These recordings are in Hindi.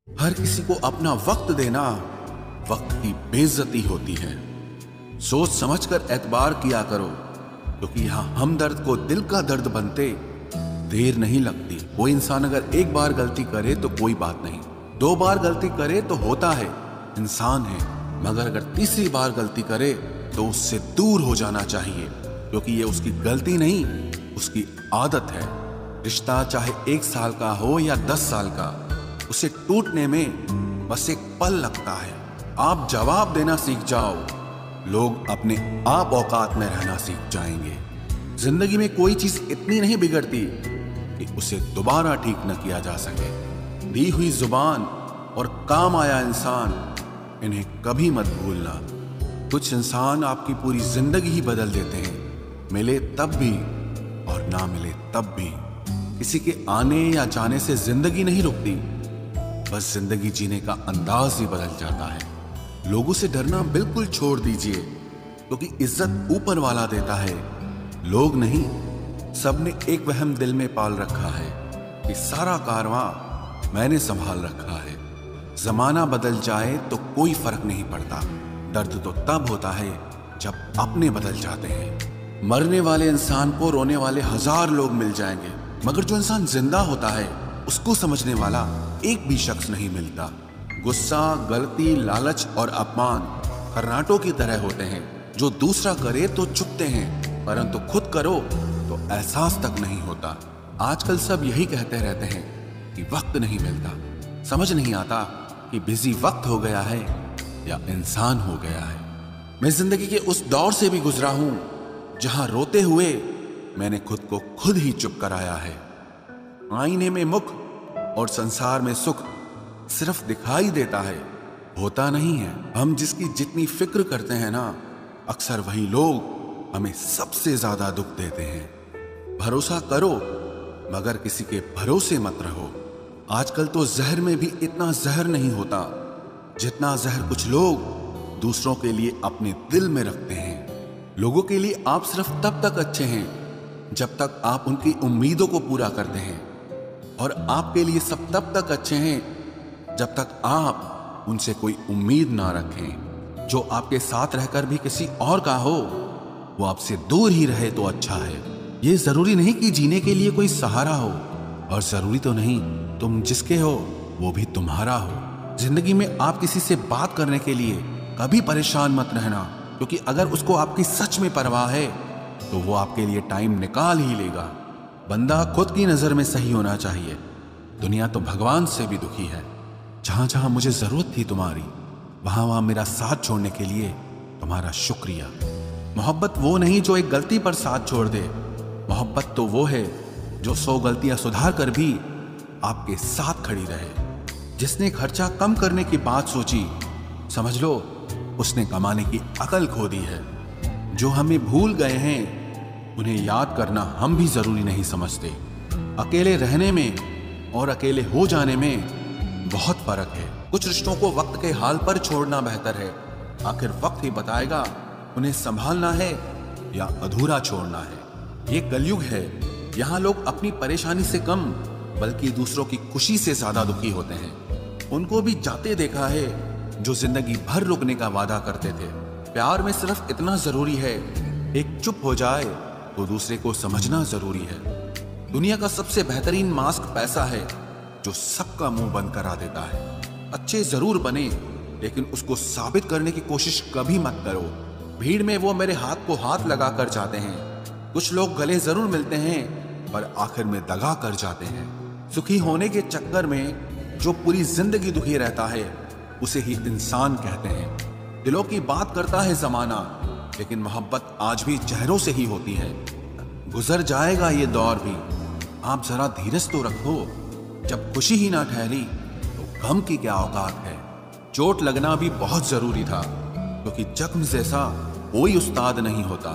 हर किसी को अपना वक्त देना वक्त की बेइज्जती होती है। सोच समझकर एतबार किया करो, क्योंकि यहां हमदर्द को दिल का दर्द बनते देर नहीं लगती। कोई इंसान अगर एक बार गलती करे तो कोई बात नहीं, 2 बार गलती करे तो होता है, इंसान है। मगर अगर तीसरी बार गलती करे तो उससे दूर हो जाना चाहिए, क्योंकि ये उसकी गलती नहीं, उसकी आदत है। रिश्ता चाहे 1 साल का हो या 10 साल का, उसे टूटने में बस एक पल लगता है। आप जवाब देना सीख जाओ, लोग अपने आप औकात में रहना सीख जाएंगे। जिंदगी में कोई चीज इतनी नहीं बिगड़ती कि उसे दोबारा ठीक न किया जा सके। दी हुई जुबान और काम आया इंसान, इन्हें कभी मत भूलना। कुछ इंसान आपकी पूरी जिंदगी ही बदल देते हैं, मिले तब भी और ना मिले तब भी। किसी के आने या जाने से जिंदगी नहीं रुकती, बस जिंदगी जीने का अंदाज ही बदल जाता है। लोगों से डरना बिल्कुल छोड़ दीजिए, क्योंकि इज्जत ऊपर वाला देता है, लोग नहीं। सबने एक वहम दिल में पाल रखा है कि सारा कारवां मैंने संभाल रखा है। जमाना बदल जाए तो कोई फर्क नहीं पड़ता, दर्द तो तब होता है जब अपने बदल जाते हैं। मरने वाले इंसान को रोने वाले 1000 लोग मिल जाएंगे, मगर जो इंसान जिंदा होता है उसको समझने वाला एक भी शख्स नहीं मिलता। गुस्सा, गलती, लालच और अपमान खर्राटों की तरह होते हैं, जो दूसरा करे तो चुपते हैं, परंतु खुद करो तो एहसास तक नहीं होता। आजकल सब यही कहते रहते हैं कि वक्त नहीं मिलता। समझ नहीं आता कि बिजी वक्त हो गया है या इंसान हो गया है। मैं जिंदगी के उस दौर से भी गुजरा हूं जहां रोते हुए मैंने खुद को खुद ही चुप कराया है। आईने में मुख और संसार में सुख सिर्फ दिखाई देता है, होता नहीं है। हम जिसकी जितनी फिक्र करते हैं ना, अक्सर वही लोग हमें सबसे ज्यादा दुख देते हैं। भरोसा करो, मगर किसी के भरोसे मत रहो। आजकल तो जहर में भी इतना जहर नहीं होता जितना जहर कुछ लोग दूसरों के लिए अपने दिल में रखते हैं। लोगों के लिए आप सिर्फ तब तक अच्छे हैं जब तक आप उनकी उम्मीदों को पूरा करते हैं, और आपके लिए सब तब तक अच्छे हैं जब तक आप उनसे कोई उम्मीद ना रखें। जो आपके साथ रहकर भी किसी और का हो, वो आपसे दूर ही रहे तो अच्छा है। ये जरूरी नहीं कि जीने के लिए कोई सहारा हो, और जरूरी तो नहीं तुम जिसके हो वो भी तुम्हारा हो। जिंदगी में आप किसी से बात करने के लिए कभी परेशान मत रहना, क्योंकि अगर उसको आपकी सच में परवाह है तो वो आपके लिए टाइम निकाल ही लेगा। बंदा खुद की नजर में सही होना चाहिए। दुनिया तो भगवान से भी दुखी है। जहां जहां मुझे जरूरत थी तुम्हारी, वहां वहां मेरा साथ छोड़ने के लिए तुम्हारा शुक्रिया। मोहब्बत वो नहीं जो एक गलती पर साथ छोड़ दे, मोहब्बत तो वो है जो 100 गलतियां सुधार कर भी आपके साथ खड़ी रहे। जिसने खर्चा कम करने की बात सोची, समझ लो उसने कमाने की अकल खो दी है। जो हमें भूल गए हैं उन्हें याद करना हम भी जरूरी नहीं समझते। अकेले रहने में और अकेले हो जाने में बहुत फर्क है। कुछ रिश्तों को वक्त के हाल पर छोड़ना बेहतर है। आखिर वक्त ही बताएगा उन्हें संभालना है या अधूरा छोड़ना है। ये कलयुग है, यहाँ लोग अपनी परेशानी से कम बल्कि दूसरों की खुशी से ज्यादा दुखी होते हैं। उनको भी जाते देखा है जो जिंदगी भर रुकने का वादा करते थे। प्यार में सिर्फ इतना जरूरी है, एक चुप हो जाए तो दूसरे को समझना जरूरी है। दुनिया का सबसे बेहतरीन मास्क पैसा है, जो सबका मुंह बंद करा देता है। अच्छे जरूर बने, लेकिन उसको साबित करने की कोशिश कभी मत करो। भीड़ में वो मेरे हाथ को हाथ लगा कर जाते हैं। कुछ लोग गले जरूर मिलते हैं, पर आखिर में दगा कर जाते हैं। सुखी होने के चक्कर में जो पूरी जिंदगी दुखी रहता है, उसे ही इंसान कहते हैं। दिलों की बात करता है जमाना, लेकिन मोहब्बत आज भी चेहरों से ही होती है। गुजर जाएगा ये दौर भी, आप जरा धीरज तो रखो। जब खुशी ही ना ठहरी तो गम की क्या औकात है। चोट लगना भी बहुत जरूरी था, क्योंकि जख्म जैसा कोई उस्ताद नहीं होता।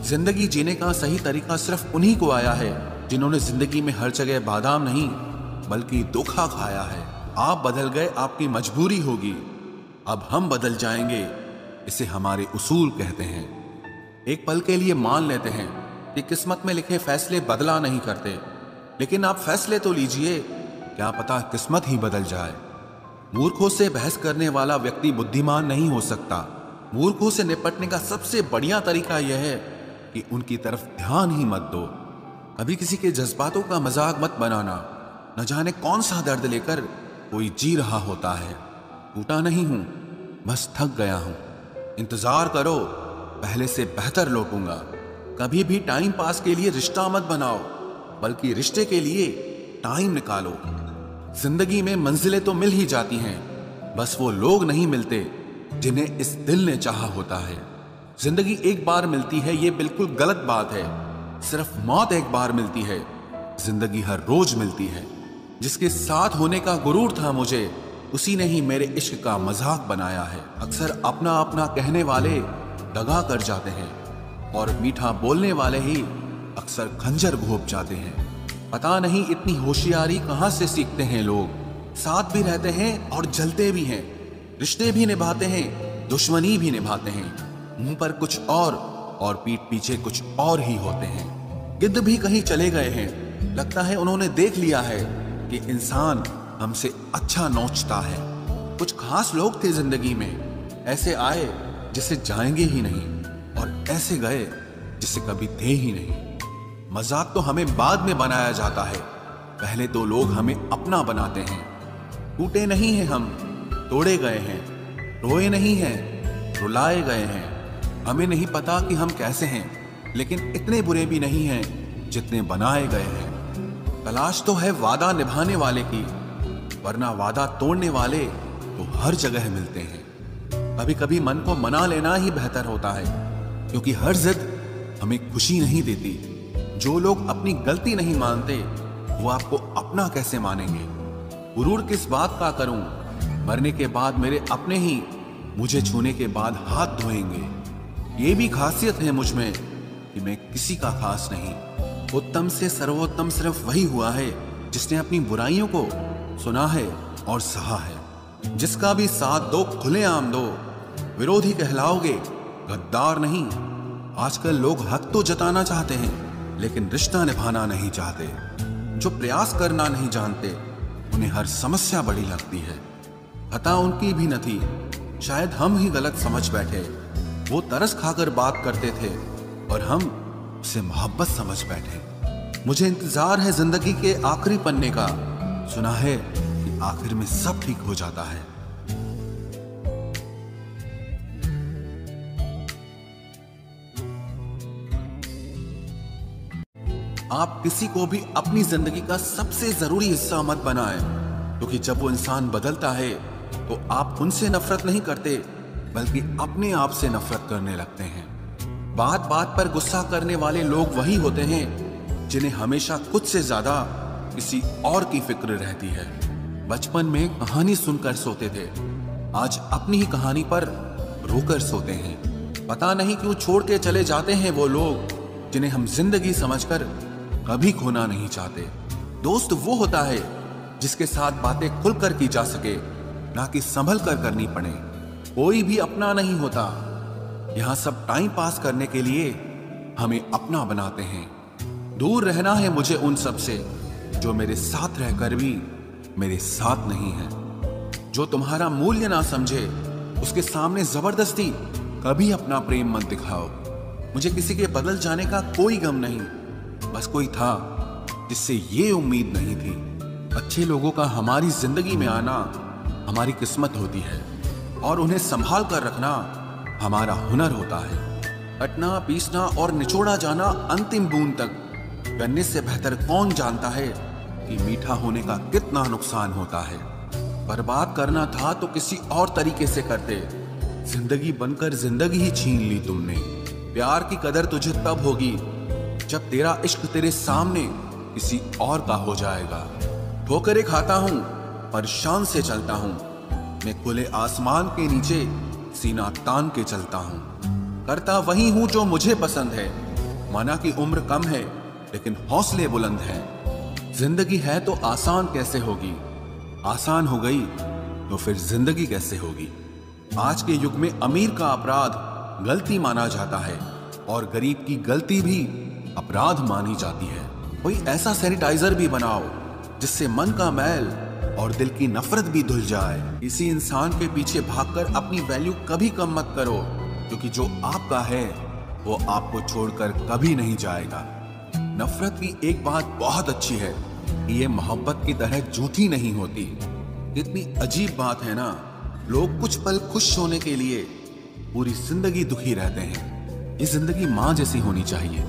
जिंदगी जीने का सही तरीका सिर्फ उन्हीं को आया है जिन्होंने जिंदगी में हर जगह बादाम नहीं बल्कि धोखा खाया है। आप बदल गए, आपकी मजबूरी होगी, अब हम बदल जाएंगे, इसे हमारे उसूल कहते हैं। एक पल के लिए मान लेते हैं कि किस्मत में लिखे फैसले बदला नहीं करते, लेकिन आप फैसले तो लीजिए, क्या पता किस्मत ही बदल जाए। मूर्खों से बहस करने वाला व्यक्ति बुद्धिमान नहीं हो सकता। मूर्खों से निपटने का सबसे बढ़िया तरीका यह है कि उनकी तरफ ध्यान ही मत दो। कभी किसी के जज्बातों का मजाक मत बनाना। न जाने कौन सा दर्द लेकर कोई जी रहा होता है। टूटा नहीं हूं, बस थक गया हूं। इंतजार करो, पहले से बेहतर लौटूंगा। कभी भी टाइम पास के लिए रिश्ता मत बनाओ, बल्कि रिश्ते के लिए टाइम निकालो। जिंदगी में मंजिलें तो मिल ही जाती हैं, बस वो लोग नहीं मिलते जिन्हें इस दिल ने चाहा होता है। जिंदगी एक बार मिलती है, ये बिल्कुल गलत बात है। सिर्फ मौत एक बार मिलती है, जिंदगी हर रोज मिलती है। जिसके साथ होने का गुरूर था मुझे, उसी ने ही मेरे इश्क का मजाक बनाया है। अक्सर अपना अपना कहने वाले दगा कर जाते हैं, और मीठा बोलने वाले ही अक्सर खंजर घोंप जाते हैं। पता नहीं इतनी होशियारी कहां से सीखते हैं लोग। साथ भी रहते हैं और जलते भी हैं, रिश्ते भी निभाते हैं, दुश्मनी भी निभाते हैं। मुंह पर कुछ और पीठ पीछे कुछ और ही होते हैं। गिद्ध भी कहीं चले गए हैं, लगता है उन्होंने देख लिया है कि इंसान हमसे अच्छा नोचता है। कुछ खास लोग थे जिंदगी में, ऐसे आए जिसे जाएंगे ही नहीं, और ऐसे गए जिसे कभी थे ही नहीं। मजाक तो हमें बाद में बनाया जाता है, पहले तो लोग हमें अपना बनाते हैं। टूटे नहीं हैं हम, तोड़े गए हैं। रोए नहीं हैं, रुलाए गए हैं। हमें नहीं पता कि हम कैसे हैं, लेकिन इतने बुरे भी नहीं हैं जितने बनाए गए हैं। तलाश तो है वादा निभाने वाले की, वरना वादा तोड़ने वाले तो हर जगह मिलते हैं। कभी कभी मन को मना लेना ही बेहतर होता है, क्योंकि हर जिद हमें खुशी नहीं देती। जो लोग अपनी गलती नहीं मानते, वो आपको अपना कैसे मानेंगे। गुरूर किस बात का करूं, मरने के बाद मेरे अपने ही मुझे छूने के बाद हाथ धोएंगे। ये भी खासियत है मुझ में कि मैं किसी का खास नहीं। उत्तम से सर्वोत्तम सिर्फ वही हुआ है जिसने अपनी बुराइयों को सुना है और सहा है। जिसका भी साथ दो, खुलेआम दो। विरोधी कहलाओगे, गद्दार नहीं। आजकल लोग हक तो जताना चाहते हैं, लेकिन रिश्ता निभाना नहीं चाहते। जो प्रयास करना नहीं जानते, उन्हें हर समस्या बड़ी लगती है। खता उनकी भी न थी, शायद हम ही गलत समझ बैठे। वो तरस खाकर बात करते थे और हम उसे मोहब्बत समझ बैठे। मुझे इंतजार है जिंदगी के आखिरी पन्ने का। सुना है कि आखिर में सब ठीक हो जाता है। आप किसी को भी अपनी जिंदगी का सबसे जरूरी हिस्सा मत बनाएं, क्योंकि जब वो इंसान बदलता है तो आप उनसे नफरत नहीं करते, बल्कि अपने आप से नफरत करने लगते हैं। बात बात पर गुस्सा करने वाले लोग वही होते हैं जिन्हें हमेशा खुद से ज्यादा किसी और की फिक्र रहती है। बचपन में कहानी सुनकर सोते थे, आज अपनी ही कहानी पर रोकर सोते हैं। पता नहीं क्यों छोड़ के चले जाते हैं वो लोग जिन्हें हम जिंदगी समझकर कभी खोना नहीं चाहते। दोस्त वो होता है जिसके साथ बातें खुलकर की जा सके, ना कि संभल कर करनी पड़े। कोई भी अपना नहीं होता, यहां सब टाइम पास करने के लिए हमें अपना बनाते हैं। दूर रहना है मुझे उन सब से जो मेरे साथ रहकर भी मेरे साथ नहीं है। जो तुम्हारा मूल्य ना समझे, उसके सामने जबरदस्ती कभी अपना प्रेम मत दिखाओ। मुझे किसी के बदल जाने का कोई गम नहीं, बस कोई था जिससे ये उम्मीद नहीं थी। अच्छे लोगों का हमारी जिंदगी में आना हमारी किस्मत होती है, और उन्हें संभाल कर रखना हमारा हुनर होता है। कटना, पीसना और निचोड़ा जाना अंतिम बूंद तक करने से बेहतर कौन जानता है कि मीठा होने का कितना नुकसान होता है। बर्बाद करना था तो किसी और तरीके से करते। जिंदगी बनकर जिंदगी ही छीन ली तुमने। प्यार की कदर तुझे तब होगी जब तेरा इश्क तेरे सामने किसी और का हो जाएगा। ठोकरें खाता हूं पर शान से चलता हूं, मैं खुले आसमान के नीचे सीना तान के चलता हूं। करता वही हूं जो मुझे पसंद है। माना कि उम्र कम है लेकिन हौसले बुलंद हैं। जिंदगी है तो आसान कैसे होगी, आसान हो गई तो फिर जिंदगी कैसे होगी। आज के युग में अमीर का अपराध गलती माना जाता है और गरीब की गलती भी अपराध मानी जाती है। कोई ऐसा सैनिटाइजर भी बनाओ जिससे मन का मैल और दिल की नफरत भी धुल जाए। किसी इंसान के पीछे भागकर अपनी वैल्यू कभी कम मत करो, क्योंकि जो आपका है वो आपको छोड़कर कभी नहीं जाएगा। नफरत की एक बात बहुत अच्छी है कि ये मोहब्बत की तरह झूठी नहीं होती। कितनी अजीब बात है ना, लोग कुछ पल खुश होने के लिए पूरी जिंदगी दुखी रहते हैं। ये जिंदगी माँ जैसी होनी चाहिए।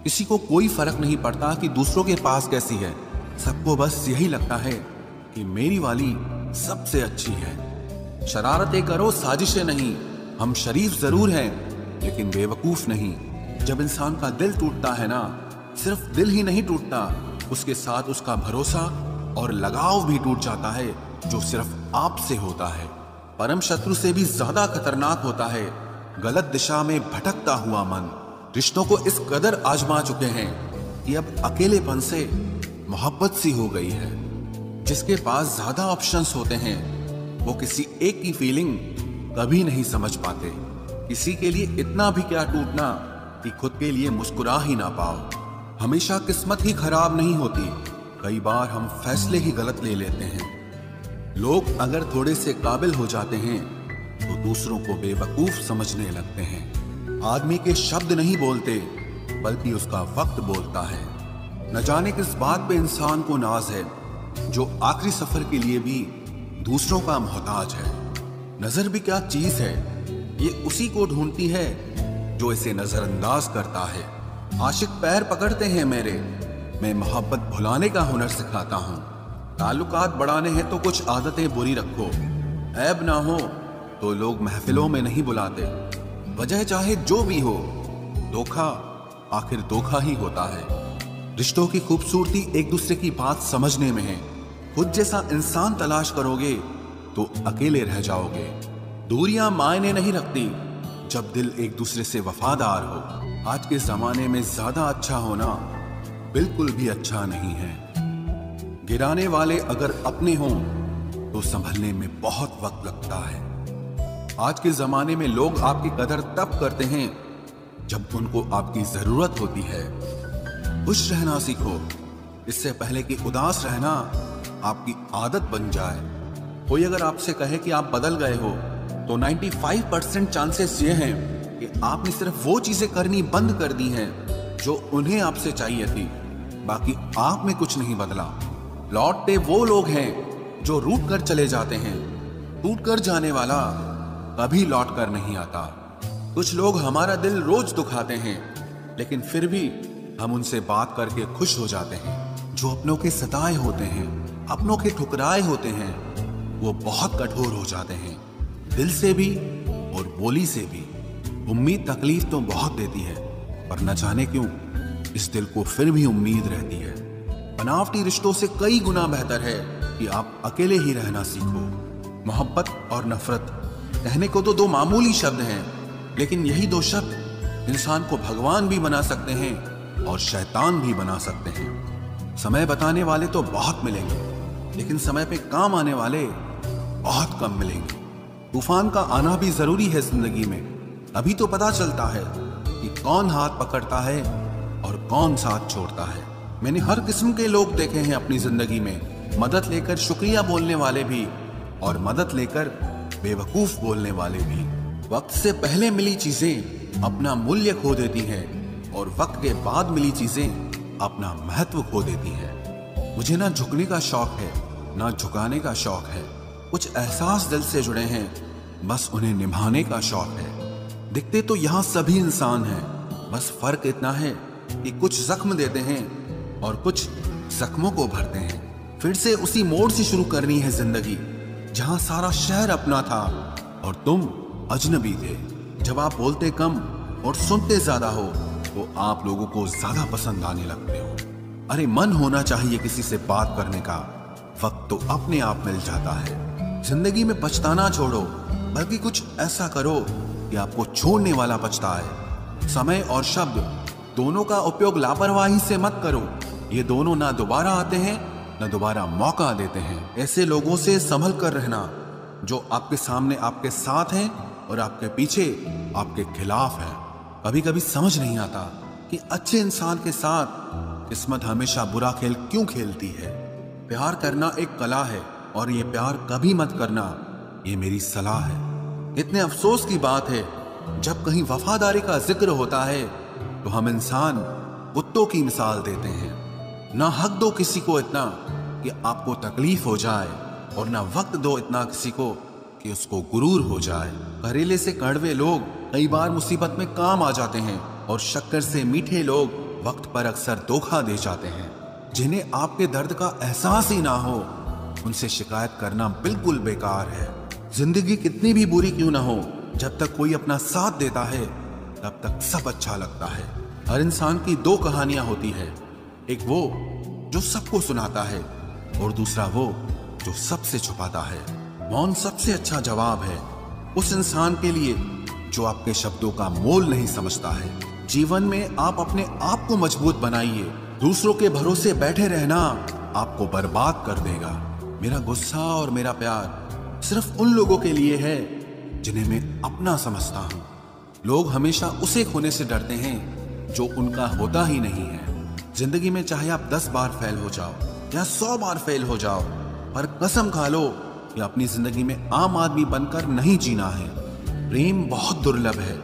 किसी को कोई फर्क नहीं पड़ता कि दूसरों के पास कैसी है, सबको बस यही लगता है कि मेरी वाली सबसे अच्छी है। शरारतें करो, साजिशें नहीं। हम शरीफ जरूर हैं लेकिन बेवकूफ नहीं। जब इंसान का दिल टूटता है ना, सिर्फ दिल ही नहीं टूटता, उसके साथ उसका भरोसा और लगाव भी टूट जाता है, जो सिर्फ आपसे होता है। परम शत्रु से भी ज्यादा खतरनाक होता है गलत दिशा में भटकता हुआ मन। रिश्तों को इस कदर आजमा चुके हैं कि अब अकेलेपन से मोहब्बत सी हो गई है। जिसके पास ज्यादा ऑप्शंस होते हैं वो किसी एक की फीलिंग कभी नहीं समझ पाते। किसी के लिए इतना भी क्या टूटना कि खुद के लिए मुस्कुरा ही ना पाओ। हमेशा किस्मत ही खराब नहीं होती, कई बार हम फैसले ही गलत ले लेते हैं। लोग अगर थोड़े से काबिल हो जाते हैं तो दूसरों को बेवकूफ समझने लगते हैं। आदमी के शब्द नहीं बोलते बल्कि उसका वक्त बोलता है। न जाने किस बात पे इंसान को नाज है, जो आखिरी सफर के लिए भी दूसरों का मोहताज है। नजर भी क्या चीज है, ये उसी को ढूंढती है जो इसे नजरअंदाज करता है। आशिक पैर पकड़ते हैं मेरे, मैं मोहब्बत भुलाने का हुनर सिखाता हूँ। ताल्लुकात बढ़ाने हैं तो कुछ आदतें बुरी रखो, ऐब ना हो तो लोग महफिलों में नहीं बुलाते। वजह चाहे जो भी हो, धोखा आखिर धोखा ही होता है। रिश्तों की खूबसूरती एक दूसरे की बात समझने में है। खुद जैसा इंसान तलाश करोगे तो अकेले रह जाओगे। दूरियां मायने नहीं रखती जब दिल एक दूसरे से वफादार हो। आज के जमाने में ज्यादा अच्छा होना बिल्कुल भी अच्छा नहीं है। गिराने वाले अगर अपने हों तो संभलने में बहुत वक्त लगता है। आज के जमाने में लोग आपकी कदर तब करते हैं जब उनको आपकी जरूरत होती है। खुश रहना सीखो, इससे पहले कि उदास रहना आपकी आदत बन जाए। कोई अगर आपसे कहे कि आप बदल गए हो तो 95% चांसेस ये हैं कि आपने सिर्फ वो चीजें करनी बंद कर दी हैं जो उन्हें आपसे चाहिए थी। बाकी आप में कुछ नहीं बदला। लौटते वो लोग हैं जो रूठ कर चले जाते हैं। टूट कर जाने वाला कभी लौट कर नहीं आता। कुछ लोग हमारा दिल रोज दुखाते हैं, लेकिन फिर भी हम उनसे बात करके खुश हो जाते हैं। जो अपनों के सताए होते हैं, अपनों के ठुकराए होते हैं, वो बहुत कठोर हो जाते हैं, दिल से भी और बोली से भी। उम्मीद तकलीफ तो बहुत देती है, पर न जाने क्यों इस दिल को फिर भी उम्मीद रहती है। बनावटी रिश्तों से कई गुना बेहतर है कि आप अकेले ही रहना सीखो। मोहब्बत और नफरत कहने को तो दो मामूली शब्द हैं, लेकिन यही दो शब्द इंसान को भगवान भी बना सकते हैं और शैतान भी बना सकते हैं। समय बताने वाले तो बहुत मिलेंगे, लेकिन समय पे काम आने वाले बहुत कम मिलेंगे। तूफान का आना भी जरूरी है जिंदगी में, अभी तो पता चलता है कि कौन हाथ पकड़ता है और कौन साथ छोड़ता है। मैंने हर किस्म के लोग देखे हैं अपनी जिंदगी में, मदद लेकर शुक्रिया बोलने वाले भी और मदद लेकर बेवकूफ बोलने वाले भी। वक्त से पहले मिली चीजें अपना मूल्य खो देती हैं और वक्त के बाद मिली चीजें अपना महत्व खो देती हैं। मुझे ना झुकने का शौक है ना झुकाने का शौक है। कुछ एहसास दिल से जुड़े हैं, बस उन्हें निभाने का शौक है। दिखते तो यहाँ सभी इंसान हैं, बस फर्क इतना है कि कुछ जख्म देते हैं और कुछ जख्मों को भरते हैं। फिर से उसी मोड़ से शुरू करनी है जिंदगी, जहां सारा शहर अपना था और तुम अजनबी थे। जब आप बोलते कम और सुनते ज्यादा हो तो आप लोगों को ज्यादा पसंद आने लगते हो। अरे मन होना चाहिए किसी से बात करने का, वक्त तो अपने आप मिल जाता है। जिंदगी में पछताना छोड़ो, बल्कि कुछ ऐसा करो कि आपको छोड़ने वाला पछताए। समय और शब्द दोनों का उपयोग लापरवाही से मत करो, ये दोनों ना दोबारा आते हैं ना दोबारा मौका देते हैं। ऐसे लोगों से संभल कर रहना जो आपके सामने आपके साथ हैं और आपके पीछे आपके खिलाफ हैं। कभी कभी समझ नहीं आता कि अच्छे इंसान के साथ किस्मत हमेशा बुरा खेल क्यों खेलती है। प्यार करना एक कला है, और ये प्यार कभी मत करना, ये मेरी सलाह है। इतने अफसोस की बात है, जब कहीं वफादारी का जिक्र होता है तो हम इंसान कुत्तों की मिसाल देते हैं। ना हक दो किसी को इतना कि आपको तकलीफ हो जाए, और ना वक्त दो इतना किसी को कि उसको गुरूर हो जाए। करेले से कड़वे लोग कई बार मुसीबत में काम आ जाते हैं, और शक्कर से मीठे लोग वक्त पर अक्सर धोखा दे जाते हैं। जिन्हें आपके दर्द का एहसास ही ना हो, उनसे शिकायत करना बिल्कुल बेकार है। जिंदगी कितनी भी बुरी क्यों ना हो, जब तक कोई अपना साथ देता है तब तक सब अच्छा लगता है। हर इंसान की दो कहानियां होती है, एक वो जो सबको सुनाता है, और दूसरा वो जो सबसे छुपाता है। मौन सबसे अच्छा जवाब है उस इंसान के लिए जो आपके शब्दों का मोल नहीं समझता है। जीवन में आप अपने आप को मजबूत बनाइए, दूसरों के भरोसे बैठे रहना आपको बर्बाद कर देगा। मेरा गुस्सा और मेरा प्यार सिर्फ उन लोगों के लिए है जिन्हें मैं अपना समझता हूं। लोग हमेशा उसे खोने से डरते हैं जो उनका होता ही नहीं है। जिंदगी में चाहे आप 10 बार फेल हो जाओ या 100 बार फेल हो जाओ, पर कसम खा लो कि अपनी जिंदगी में आम आदमी बनकर नहीं जीना है। प्रेम बहुत दुर्लभ है,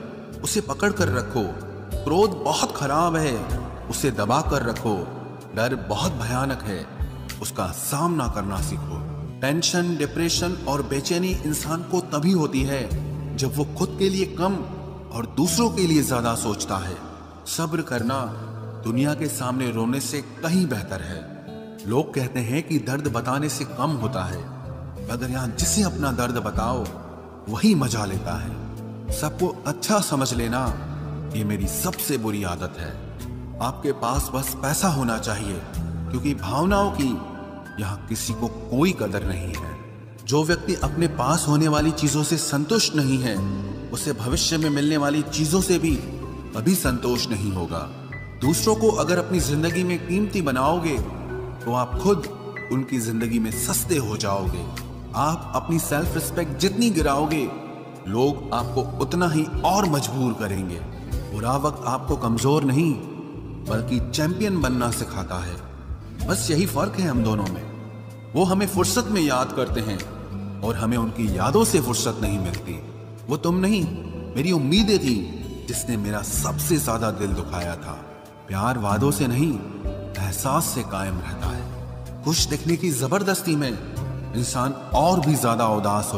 उसे पकड़ कर रखो। क्रोध बहुत खराब है, उसे दबा कर रखो। डर बहुत भयानक है, उसका सामना करना सीखो। टेंशन, डिप्रेशन और बेचैनी इंसान को तभी होती है जब वो खुद के लिए कम और दूसरों के लिए ज्यादा सोचता है। सब्र करना दुनिया के सामने रोने से कहीं बेहतर है। लोग कहते हैं कि दर्द बताने से कम होता है, मगर यहां जिसे अपना दर्द बताओ वही मजा लेता है। सबको अच्छा समझ लेना ये मेरी सबसे बुरी आदत है। आपके पास बस पैसा होना चाहिए, क्योंकि भावनाओं की यहाँ किसी को कोई कदर नहीं है। जो व्यक्ति अपने पास होने वाली चीजों से संतुष्ट नहीं है, उसे भविष्य में मिलने वाली चीजों से भी कभी संतोष नहीं होगा। दूसरों को अगर अपनी जिंदगी में कीमती बनाओगे तो आप खुद उनकी जिंदगी में सस्ते हो जाओगे। आप अपनी सेल्फ रिस्पेक्ट जितनी गिराओगे, लोग आपको उतना ही और मजबूर करेंगे। बुरा वक्त आपको कमजोर नहीं बल्कि चैंपियन बनना सिखाता है। बस यही फर्क है हम दोनों में। वो हमें फुर्सत में याद करते हैं और हमें उनकी यादों से फुर्सत नहीं मिलती। वो तुम नहीं, मेरी उम्मीदें थी जिसने मेरा सबसे ज्यादा दिल दुखाया था। प्यार वादों से नहीं, एहसास से कायम रहता है। खुश दिखने की जबरदस्ती में इंसान और भी ज्यादा उदास हो